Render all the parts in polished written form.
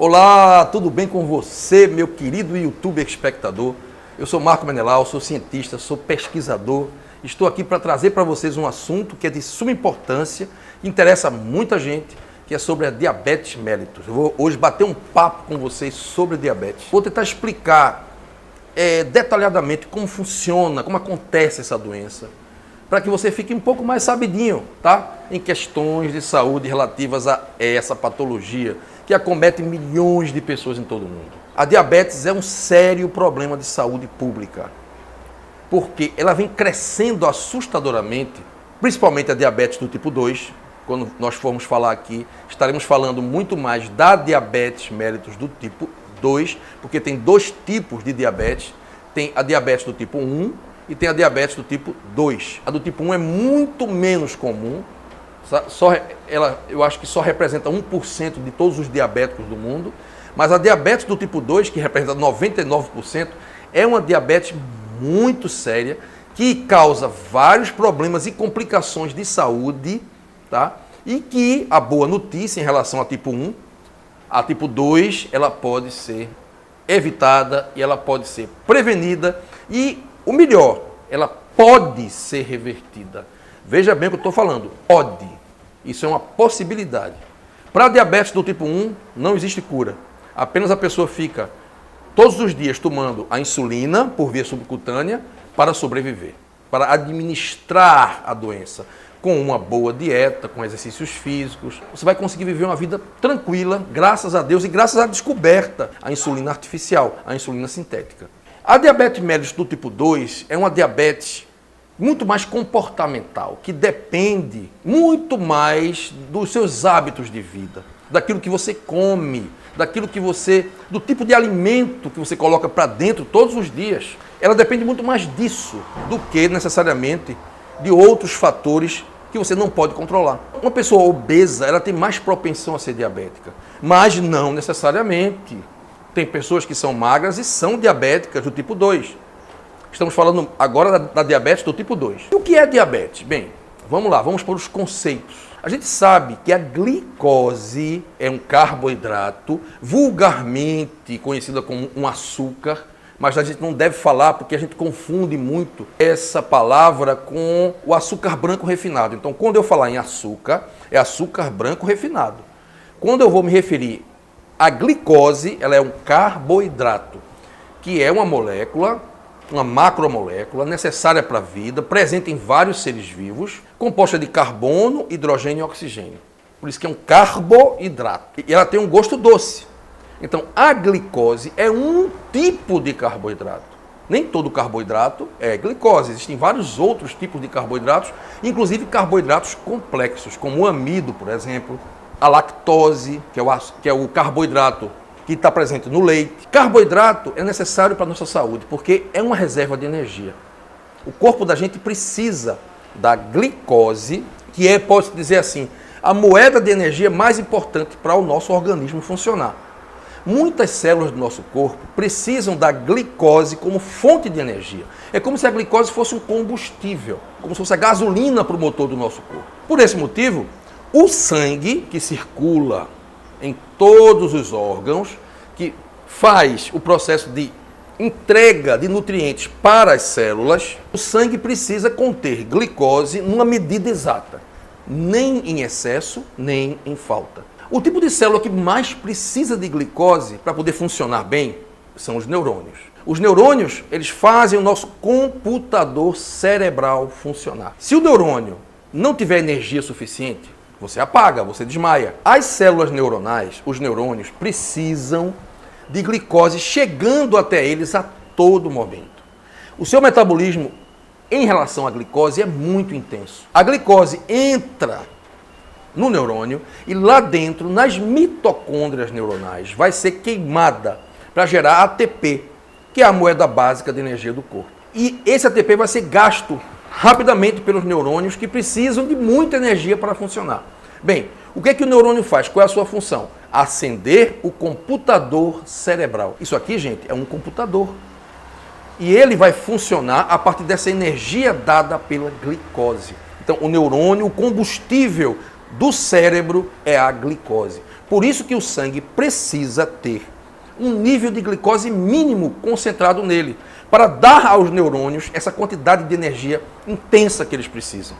Olá, tudo bem com você, meu querido YouTube espectador? Eu sou Marco Menelau, sou cientista, sou pesquisador. Estou aqui para trazer para vocês um assunto que é de suma importância, que interessa muita gente, que é sobre a diabetes mellitus. Eu vou hoje bater um papo com vocês sobre diabetes. Vou tentar explicar detalhadamente como funciona, como acontece essa doença, para que você fique um pouco mais sabidinho, tá? Em questões de saúde relativas a essa patologia que acomete milhões de pessoas em todo o mundo. A diabetes é um sério problema de saúde pública, porque ela vem crescendo assustadoramente, principalmente a diabetes do tipo 2. Quando nós formos falar aqui, estaremos falando muito mais da diabetes mellitus do tipo 2, porque tem dois tipos de diabetes. Tem a diabetes do tipo 1 e tem a diabetes do tipo 2. A do tipo 1 é muito menos comum. Eu acho que só representa 1% de todos os diabéticos do mundo. Mas a diabetes do tipo 2, que representa 99%, é uma diabetes muito séria, que causa vários problemas e complicações de saúde, tá? E que a boa notícia em relação a tipo 1, a tipo 2, ela pode ser evitada e ela pode ser prevenida e, o melhor, ela pode ser revertida. Veja bem o que eu estou falando, pode. Isso é uma possibilidade. Para a diabetes do tipo 1, não existe cura. Apenas a pessoa fica todos os dias tomando a insulina por via subcutânea para sobreviver, para administrar a doença. Com uma boa dieta, com exercícios físicos, você vai conseguir viver uma vida tranquila, graças a Deus e graças à descoberta, a insulina artificial, a insulina sintética. A diabetes mellitus do tipo 2 é uma diabetes muito mais comportamental, que depende muito mais dos seus hábitos de vida, daquilo que você come, do tipo de alimento que você coloca para dentro todos os dias. Ela depende muito mais disso do que necessariamente de outros fatores que você não pode controlar. Uma pessoa obesa, ela tem mais propensão a ser diabética, mas não necessariamente. Tem pessoas que são magras e são diabéticas do tipo 2. Estamos falando agora da diabetes do tipo 2. E o que é diabetes? Bem, vamos lá, vamos para os conceitos. A gente sabe que a glicose é um carboidrato, vulgarmente conhecida como um açúcar, mas a gente não deve falar porque a gente confunde muito essa palavra com o açúcar branco refinado. Então, quando eu falar em açúcar, é açúcar branco refinado. Quando eu vou me referir à glicose, ela é um carboidrato, que é uma molécula, uma macromolécula necessária para a vida, presente em vários seres vivos, composta de carbono, hidrogênio e oxigênio. Por isso que é um carboidrato. E ela tem um gosto doce. Então, a glicose é um tipo de carboidrato. Nem todo carboidrato é glicose. Existem vários outros tipos de carboidratos, inclusive carboidratos complexos, como o amido, por exemplo, a lactose, que é o carboidrato que está presente no leite. Carboidrato é necessário para a nossa saúde, porque é uma reserva de energia. O corpo da gente precisa da glicose, que é, pode-se dizer assim, a moeda de energia mais importante para o nosso organismo funcionar. Muitas células do nosso corpo precisam da glicose como fonte de energia. É como se a glicose fosse um combustível, como se fosse a gasolina para o motor do nosso corpo. Por esse motivo, o sangue que circula em todos os órgãos, que faz o processo de entrega de nutrientes para as células, o sangue precisa conter glicose numa medida exata, nem em excesso, nem em falta. O tipo de célula que mais precisa de glicose para poder funcionar bem são os neurônios. Os neurônios, eles fazem o nosso computador cerebral funcionar. Se o neurônio não tiver energia suficiente, você apaga, você desmaia. As células neuronais, os neurônios, precisam de glicose chegando até eles a todo momento. O seu metabolismo em relação à glicose é muito intenso. A glicose entra no neurônio e lá dentro, nas mitocôndrias neuronais, vai ser queimada para gerar ATP, que é a moeda básica de energia do corpo. E esse ATP vai ser gasto rapidamente pelos neurônios que precisam de muita energia para funcionar. Bem, o que é que o neurônio faz? Qual é a sua função? Acender o computador cerebral. Isso aqui, gente, é um computador. E ele vai funcionar a partir dessa energia dada pela glicose. Então, o neurônio, o combustível do cérebro é a glicose. Por isso que o sangue precisa ter um nível de glicose mínimo concentrado nele, para dar aos neurônios essa quantidade de energia intensa que eles precisam.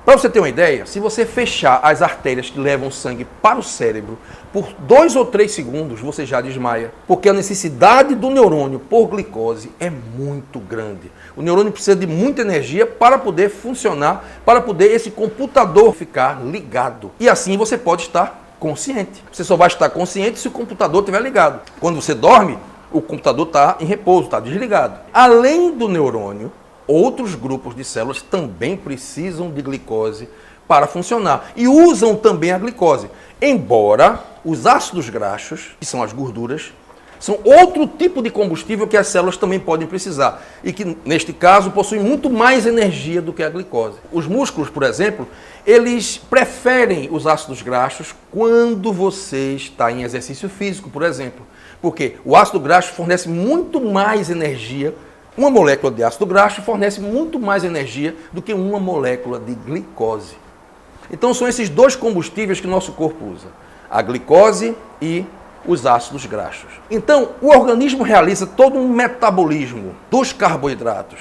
Para você ter uma ideia, se você fechar as artérias que levam sangue para o cérebro por 2 ou 3 segundos, você já desmaia. Porque a necessidade do neurônio por glicose é muito grande. O neurônio precisa de muita energia para poder funcionar, para poder esse computador ficar ligado. E assim você pode estar consciente. Você só vai estar consciente se o computador estiver ligado. Quando você dorme, o computador está em repouso, está desligado. Além do neurônio, outros grupos de células também precisam de glicose para funcionar e usam também a glicose. Embora os ácidos graxos, que são as gorduras, são outro tipo de combustível que as células também podem precisar e que, neste caso, possuem muito mais energia do que a glicose. Os músculos, por exemplo, eles preferem os ácidos graxos quando você está em exercício físico, por exemplo, porque o ácido graxo fornece muito mais energia. Uma molécula de ácido graxo fornece muito mais energia do que uma molécula de glicose. Então são esses dois combustíveis que o nosso corpo usa, a glicose e os ácidos graxos. Então o organismo realiza todo um metabolismo dos carboidratos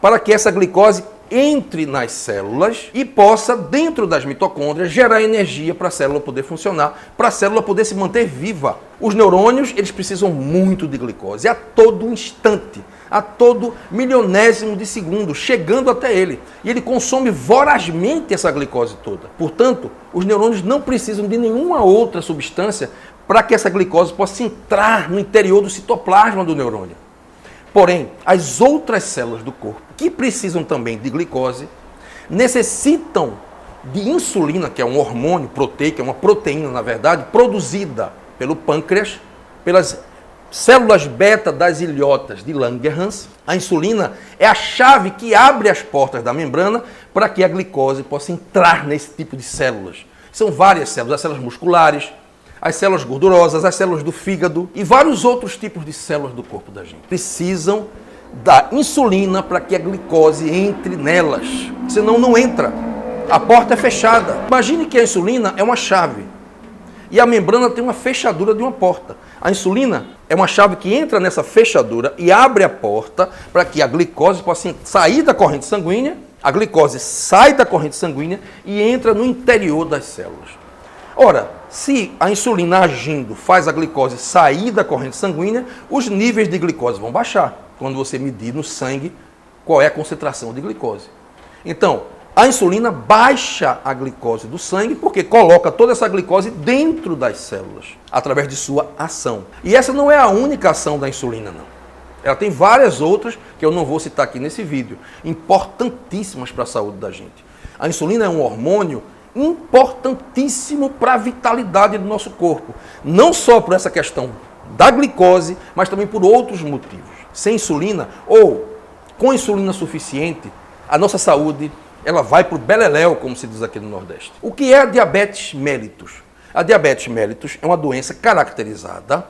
para que essa glicose entre nas células e possa, dentro das mitocôndrias, gerar energia para a célula poder funcionar, para a célula poder se manter viva. Os neurônios, eles precisam muito de glicose, a todo instante, a todo milionésimo de segundo, chegando até ele. E ele consome vorazmente essa glicose toda. Portanto, os neurônios não precisam de nenhuma outra substância para que essa glicose possa entrar no interior do citoplasma do neurônio. Porém, as outras células do corpo, que precisam também de glicose, necessitam de insulina, que é um hormônio proteico, é uma proteína, na verdade, produzida pelo pâncreas, pelas células beta das ilhotas de Langerhans. A insulina é a chave que abre as portas da membrana para que a glicose possa entrar nesse tipo de células. São várias células, as células musculares, as células gordurosas, as células do fígado e vários outros tipos de células do corpo da gente. Precisam da insulina para que a glicose entre nelas, senão não entra. A porta é fechada. Imagine que a insulina é uma chave e a membrana tem uma fechadura de uma porta. A insulina é uma chave que entra nessa fechadura e abre a porta para que a glicose possa sair da corrente sanguínea, a glicose sai da corrente sanguínea e entra no interior das células. Ora, se a insulina agindo faz a glicose sair da corrente sanguínea, os níveis de glicose vão baixar quando você medir no sangue qual é a concentração de glicose. Então, a insulina baixa a glicose do sangue porque coloca toda essa glicose dentro das células, através de sua ação. E essa não é a única ação da insulina, não. Ela tem várias outras que eu não vou citar aqui nesse vídeo, importantíssimas para a saúde da gente. A insulina é um hormônio importantíssimo para a vitalidade do nosso corpo. Não só por essa questão da glicose, mas também por outros motivos. Sem insulina ou com insulina suficiente, a nossa saúde ela vai para o beleléu, como se diz aqui no Nordeste. O que é a diabetes mellitus? A diabetes mellitus é uma doença caracterizada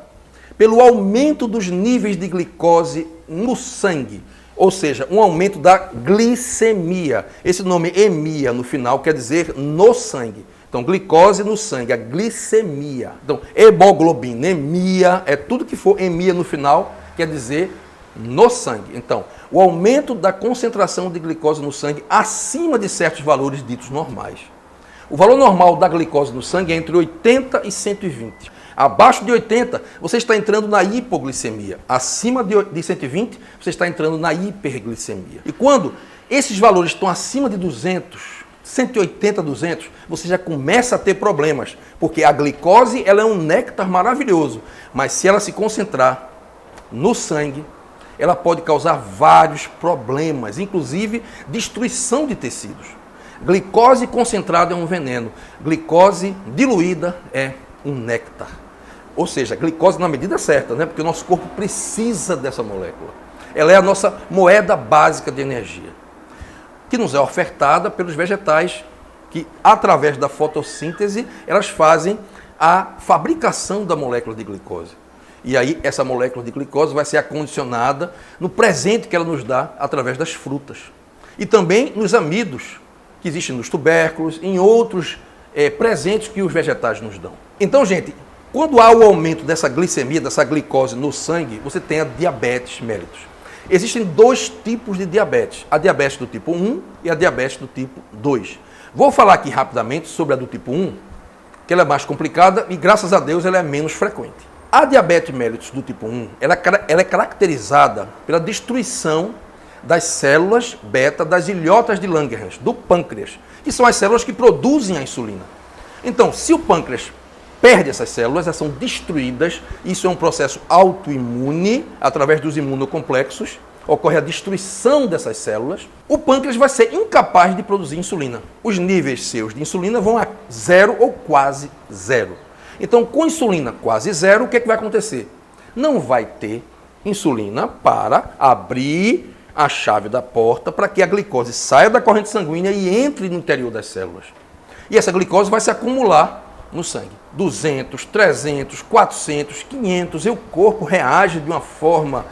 pelo aumento dos níveis de glicose no sangue, ou seja, um aumento da glicemia. Esse nome emia no final quer dizer no sangue. Então, glicose no sangue, a glicemia. Então, hemoglobinemia, é tudo que for emia no final, quer dizer no sangue. Então, o aumento da concentração de glicose no sangue acima de certos valores ditos normais. O valor normal da glicose no sangue é entre 80 e 120. Abaixo de 80, você está entrando na hipoglicemia. Acima de 120, você está entrando na hiperglicemia. E quando esses valores estão acima de 200, 180, 200, você já começa a ter problemas. Porque a glicose ela é um néctar maravilhoso, mas se ela se concentrar no sangue, ela pode causar vários problemas, inclusive destruição de tecidos. Glicose concentrada é um veneno. Glicose diluída é um néctar. Ou seja, glicose na medida certa, né? Porque o nosso corpo precisa dessa molécula. Ela é a nossa moeda básica de energia, que nos é ofertada pelos vegetais, que através da fotossíntese, elas fazem a fabricação da molécula de glicose. E aí essa molécula de glicose vai ser acondicionada no presente que ela nos dá através das frutas. E também nos amidos, que existem nos tubérculos, em outros presentes que os vegetais nos dão. Então, gente, quando há o aumento dessa glicemia, dessa glicose no sangue, você tem a diabetes mellitus. Existem dois tipos de diabetes, a diabetes do tipo 1 e a diabetes do tipo 2. Vou falar aqui rapidamente sobre a do tipo 1, que ela é mais complicada e, graças a Deus, ela é menos frequente. A diabetes mellitus do tipo 1, ela é caracterizada pela destruição das células beta das ilhotas de Langerhans, do pâncreas, que são as células que produzem a insulina. Então, se o pâncreas perde essas células, elas são destruídas, isso é um processo autoimune, através dos imunocomplexos, ocorre a destruição dessas células, o pâncreas vai ser incapaz de produzir insulina. Os níveis seus de insulina vão a zero ou quase zero. Então, com insulina quase zero, o que vai acontecer? Não vai ter insulina para abrir a chave da porta para que a glicose saia da corrente sanguínea e entre no interior das células. E essa glicose vai se acumular no sangue. 200, 300, 400, 500, e o corpo reage de uma forma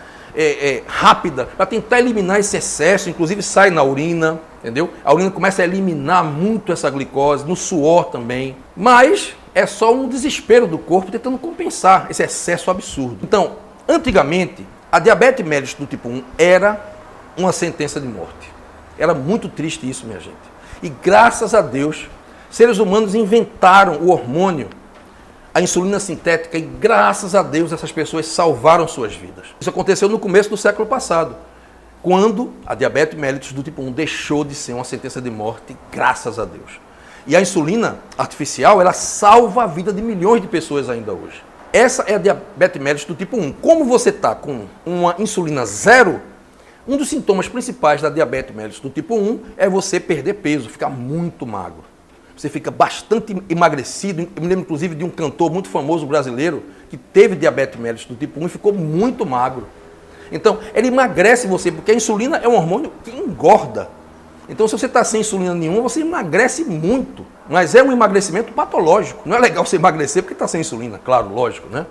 rápida para tentar eliminar esse excesso, inclusive sai na urina, entendeu? A urina começa a eliminar muito essa glicose, no suor também, mas é só um desespero do corpo tentando compensar esse excesso absurdo. Então, antigamente, a diabetes mellitus do tipo 1 era uma sentença de morte. Era muito triste isso, minha gente. E graças a Deus, seres humanos inventaram o hormônio, a insulina sintética, e graças a Deus essas pessoas salvaram suas vidas. Isso aconteceu no começo do século passado, quando a diabetes mellitus do tipo 1 deixou de ser uma sentença de morte, graças a Deus. E a insulina artificial, ela salva a vida de milhões de pessoas ainda hoje. Essa é a diabetes mellitus do tipo 1. Como você está com uma insulina zero, um dos sintomas principais da diabetes mellitus do tipo 1 é você perder peso, ficar muito magro. Você fica bastante emagrecido. Eu me lembro, inclusive, de um cantor muito famoso brasileiro que teve diabetes mellitus do tipo 1 e ficou muito magro. Então, ele emagrece você, porque a insulina é um hormônio que engorda. Então, se você está sem insulina nenhuma, você emagrece muito. Mas é um emagrecimento patológico. Não é legal você emagrecer porque está sem insulina, claro, lógico, né?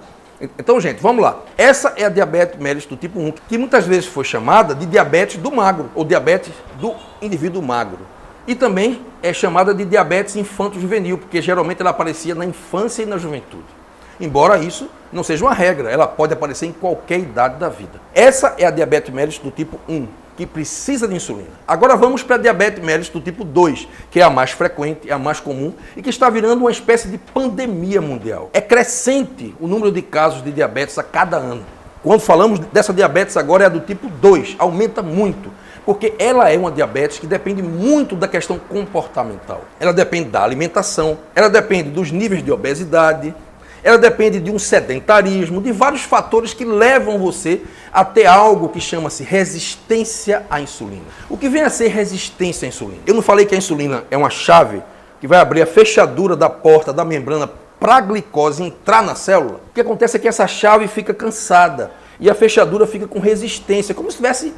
Então, gente, vamos lá. Essa é a diabetes mellitus do tipo 1, que muitas vezes foi chamada de diabetes do magro, ou diabetes do indivíduo magro. E também é chamada de diabetes infanto-juvenil, porque geralmente ela aparecia na infância e na juventude. Embora isso não seja uma regra, ela pode aparecer em qualquer idade da vida. Essa é a diabetes mellitus do tipo 1, que precisa de insulina. Agora vamos para a diabetes mellitus do tipo 2, que é a mais frequente, é a mais comum e que está virando uma espécie de pandemia mundial. É crescente o número de casos de diabetes a cada ano. Quando falamos dessa diabetes agora é a do tipo 2, aumenta muito, porque ela é uma diabetes que depende muito da questão comportamental. Ela depende da alimentação, ela depende dos níveis de obesidade, ela depende de um sedentarismo, de vários fatores que levam você a ter algo que chama-se resistência à insulina. O que vem a ser resistência à insulina? Eu não falei que a insulina é uma chave que vai abrir a fechadura da porta da membrana para a glicose entrar na célula? O que acontece é que essa chave fica cansada e a fechadura fica com resistência, como se estivesse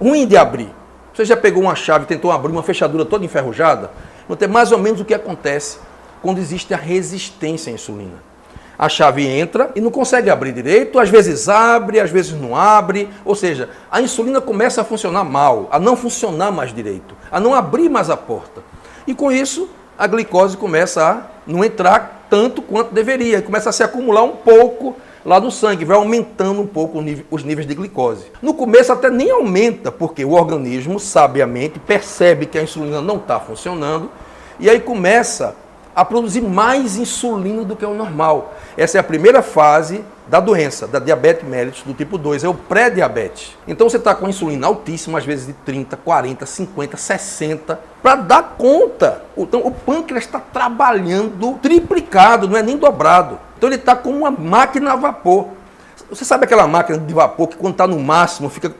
ruim de abrir. Você já pegou uma chave e tentou abrir uma fechadura toda enferrujada? Então, é mais ou menos o que acontece quando existe a resistência à insulina. A chave entra e não consegue abrir direito, às vezes abre, às vezes não abre, ou seja, a insulina começa a funcionar mal, a não funcionar mais direito, a não abrir mais a porta. E com isso, a glicose começa a não entrar tanto quanto deveria, começa a se acumular um pouco lá no sangue, vai aumentando um pouco os níveis de glicose. No começo até nem aumenta, porque o organismo sabiamente percebe que a insulina não está funcionando e aí começa a produzir mais insulina do que o normal. Essa é a primeira fase da doença, da diabetes mellitus do tipo 2, é o pré-diabetes. Então você está com a insulina altíssima, às vezes de 30, 40, 50, 60, para dar conta. Então o pâncreas está trabalhando triplicado, não é nem dobrado. Então ele está como uma máquina a vapor. Você sabe aquela máquina de vapor que quando está no máximo, fica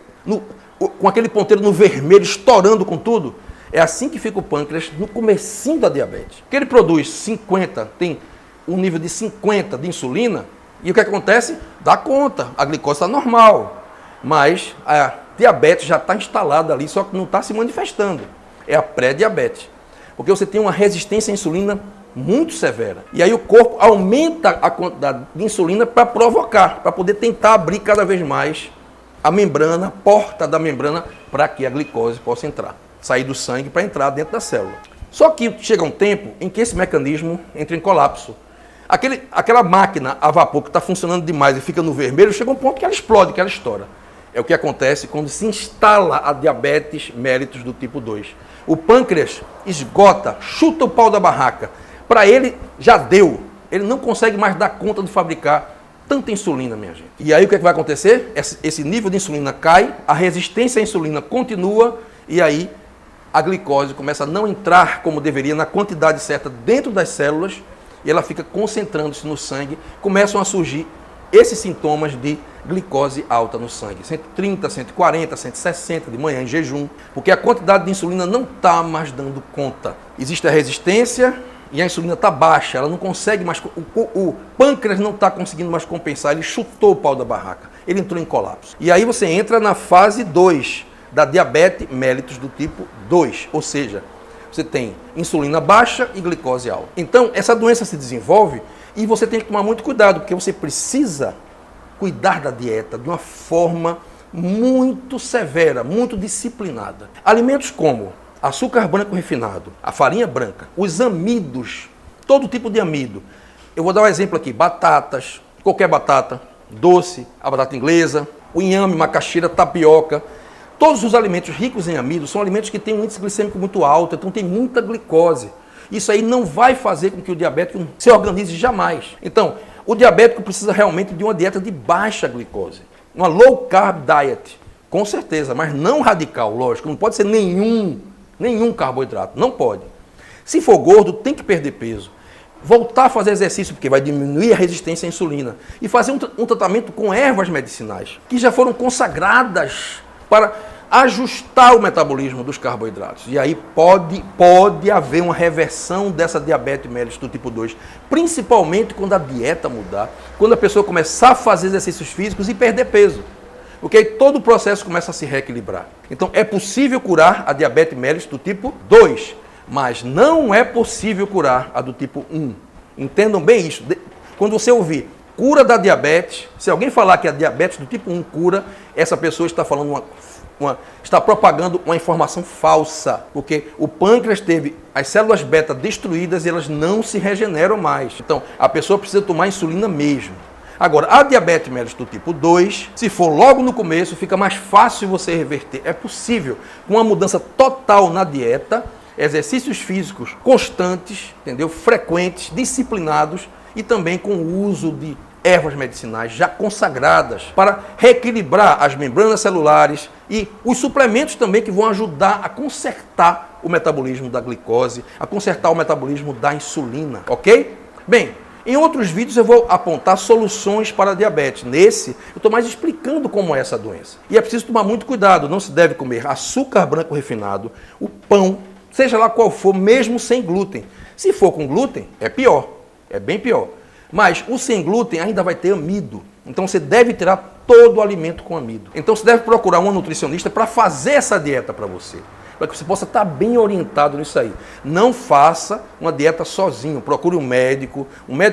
com aquele ponteiro no vermelho, estourando com tudo? É assim que fica o pâncreas no comecinho da diabetes. Porque ele produz 50, tem um nível de 50 de insulina, e o que acontece? Dá conta, a glicose está normal, mas a diabetes já está instalada ali, só que não está se manifestando. É a pré-diabetes. Porque você tem uma resistência à insulina muito severa. E aí o corpo aumenta a quantidade de insulina para provocar, para poder tentar abrir cada vez mais a membrana, a porta da membrana, para que a glicose possa entrar. Sair do sangue para entrar dentro da célula. Só que chega um tempo em que esse mecanismo entra em colapso. Aquela máquina a vapor que está funcionando demais e fica no vermelho, chega um ponto que ela explode, que ela estoura. É o que acontece quando se instala a diabetes mellitus do tipo 2. O pâncreas esgota, chuta o pau da barraca. Para ele, já deu. Ele não consegue mais dar conta de fabricar tanta insulina, minha gente. E aí o que vai acontecer? Esse nível de insulina cai, a resistência à insulina continua e aí a glicose começa a não entrar como deveria na quantidade certa dentro das células e ela fica concentrando-se no sangue. Começam a surgir esses sintomas de glicose alta no sangue. 130, 140, 160 de manhã em jejum, porque a quantidade de insulina não está mais dando conta. Existe a resistência e a insulina está baixa, ela não consegue mais, o pâncreas não está conseguindo mais compensar, ele chutou o pau da barraca, ele entrou em colapso. E aí você entra na fase 2 da diabetes mellitus do tipo 2, ou seja, você tem insulina baixa e glicose alta. Então, essa doença se desenvolve e você tem que tomar muito cuidado, porque você precisa cuidar da dieta de uma forma muito severa, muito disciplinada. Alimentos como açúcar branco refinado, a farinha branca, os amidos, todo tipo de amido. Eu vou dar um exemplo aqui, batatas, qualquer batata, doce, a batata inglesa, o inhame, macaxeira, tapioca. Todos os alimentos ricos em amido são alimentos que têm um índice glicêmico muito alto, então tem muita glicose. Isso aí não vai fazer com que o diabético se organize jamais. Então, o diabético precisa realmente de uma dieta de baixa glicose, uma low carb diet, com certeza, mas não radical, lógico, não pode ser nenhum carboidrato, não pode. Se for gordo, tem que perder peso. Voltar a fazer exercício, porque vai diminuir a resistência à insulina. E fazer um tratamento com ervas medicinais, que já foram consagradas para ajustar o metabolismo dos carboidratos. E aí pode haver uma reversão dessa diabetes mellitus do tipo 2, principalmente quando a dieta mudar, quando a pessoa começar a fazer exercícios físicos e perder peso. Porque aí todo o processo começa a se reequilibrar. Então é possível curar a diabetes mellitus do tipo 2, mas não é possível curar a do tipo 1. Entendam bem isso. Quando você ouvir cura da diabetes, se alguém falar que a diabetes do tipo 1 cura, essa pessoa está falando está propagando uma informação falsa, porque o pâncreas teve as células beta destruídas e elas não se regeneram mais. Então, a pessoa precisa tomar insulina mesmo. Agora, a diabetes mellitus do tipo 2, se for logo no começo, fica mais fácil você reverter. É possível, com uma mudança total na dieta, exercícios físicos constantes, entendeu? Frequentes, disciplinados e também com o uso de ervas medicinais já consagradas para reequilibrar as membranas celulares e os suplementos também que vão ajudar a consertar o metabolismo da glicose, a consertar o metabolismo da insulina, ok? Bem, em outros vídeos eu vou apontar soluções para a diabetes. Nesse, eu estou mais explicando como é essa doença. E é preciso tomar muito cuidado, não se deve comer açúcar branco refinado, o pão, seja lá qual for, mesmo sem glúten. Se for com glúten, é pior, é bem pior. Mas o sem glúten ainda vai ter amido. Então você deve tirar todo o alimento com amido. Então você deve procurar uma nutricionista para fazer essa dieta para você. Para que você possa estar bem orientado nisso aí. Não faça uma dieta sozinho. Procure um médico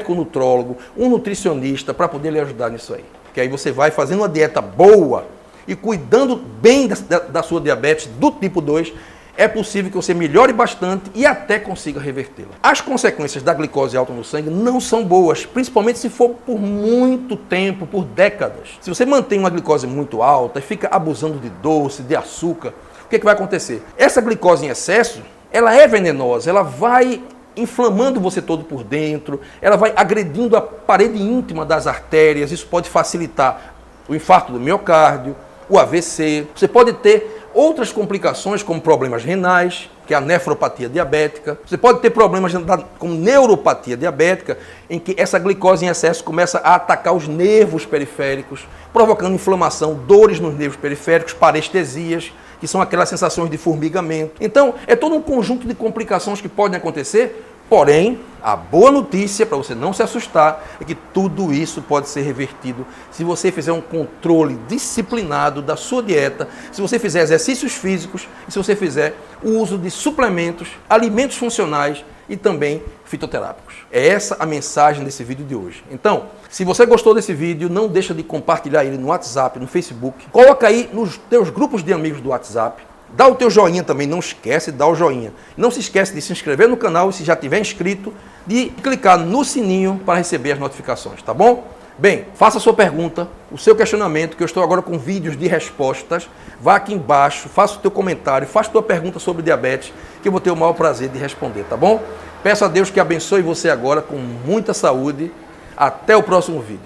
nutrólogo, um nutricionista para poder lhe ajudar nisso aí. Que aí você vai fazendo uma dieta boa e cuidando bem da sua diabetes do tipo 2, é possível que você melhore bastante e até consiga revertê-la. As consequências da glicose alta no sangue não são boas, principalmente se for por muito tempo, por décadas. Se você mantém uma glicose muito alta e fica abusando de doce, de açúcar, o que vai acontecer? Essa glicose em excesso, ela é venenosa, ela vai inflamando você todo por dentro, ela vai agredindo a parede íntima das artérias, isso pode facilitar o infarto do miocárdio, o AVC, você pode ter outras complicações como problemas renais, que é a nefropatia diabética. Você pode ter problemas como neuropatia diabética, em que essa glicose em excesso começa a atacar os nervos periféricos, provocando inflamação, dores nos nervos periféricos, parestesias, que são aquelas sensações de formigamento. Então, é todo um conjunto de complicações que podem acontecer. Porém, a boa notícia, para você não se assustar, é que tudo isso pode ser revertido se você fizer um controle disciplinado da sua dieta, se você fizer exercícios físicos e se você fizer o uso de suplementos, alimentos funcionais e também fitoterápicos. É essa a mensagem desse vídeo de hoje. Então, se você gostou desse vídeo, não deixa de compartilhar ele no WhatsApp, no Facebook. Coloca aí nos teus grupos de amigos do WhatsApp. Dá o teu joinha também, não esquece de dar o joinha. Não se esquece de se inscrever no canal e se já tiver inscrito, de clicar no sininho para receber as notificações, tá bom? Bem, faça a sua pergunta, o seu questionamento, que eu estou agora com vídeos de respostas. Vá aqui embaixo, faça o teu comentário, faça a tua pergunta sobre diabetes, que eu vou ter o maior prazer de responder, tá bom? Peço a Deus que abençoe você agora com muita saúde. Até o próximo vídeo.